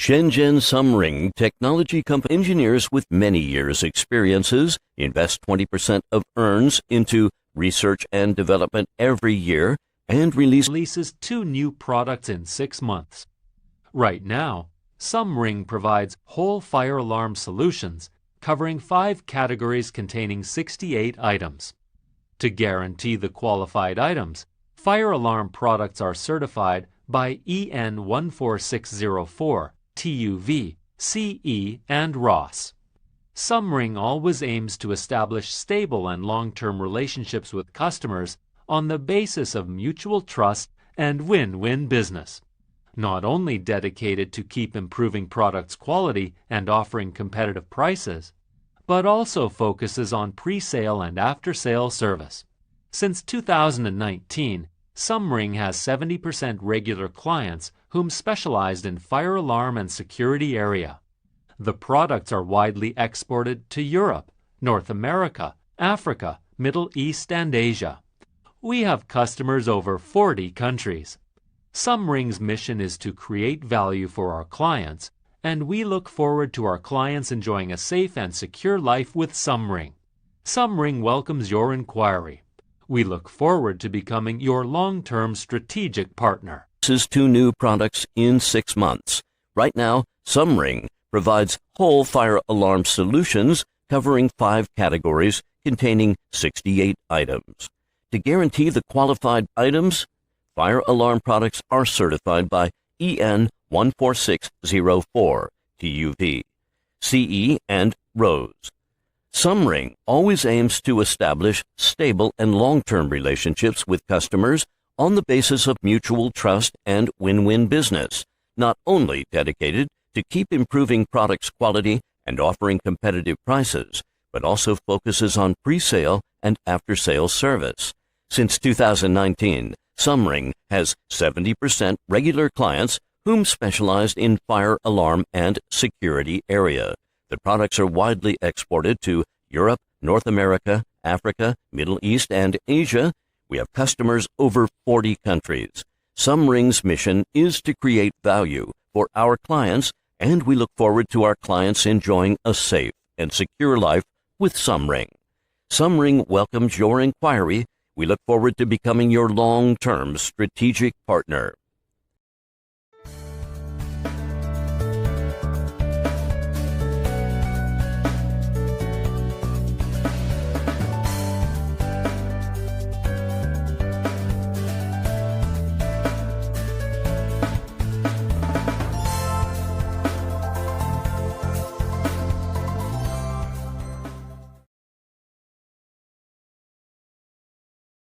Shenzhen SUMRING technology company engineers with many years' experiences invest 20% of earns into research and development every year and releases 2 new products in 6 months. Right now, SUMRING provides whole fire alarm solutions covering 5 categories containing 68 items. To guarantee the qualified items, fire alarm products are certified by E and 14604, TUV, CE and ROHS. SUMRING always aims to establish stable and long-term relationships with customers on the basis of mutual trust and win-win business. Not only dedicated to keep improving products' quality and offering competitive prices, but also focuses on pre-sale and after-sale service. Since 2019, SUMRING has 70% regular clients whom specialized in fire alarm and security area. The products are widely exported to Europe, North America, Africa, Middle East, and Asia. We have customers over 40 countries. SUMRING's mission is to create value for our clients, and we look forward to our clients enjoying a safe and secure life with SUMRING. SUMRING welcomes your inquiry. We look forward to becoming your long-term strategic partner. This is 2 new products in 6 months. Right now, SUMRING provides whole fire alarm solutions covering 5 categories containing 68 items. To guarantee the qualified items, fire alarm products are certified by EN 14604, TUV, CE and ROHS. SUMRING always aims to establish stable and long-term relationships with customers on the basis of mutual trust and win-win business, not only dedicated to keep improving products' quality and offering competitive prices, but also focuses on pre-sale and after-sale service. Since 2019, SUMRING has 70% regular clients whom specialized in fire alarm and security area. The products are widely exported to Europe, North America, Africa, Middle East, and Asia. We have customers over 40 countries. SUMRING's mission is to create value for our clients, and we look forward to our clients enjoying a safe and secure life with SUMRING. SUMRING welcomes your inquiry. We look forward to becoming your long-term strategic partner.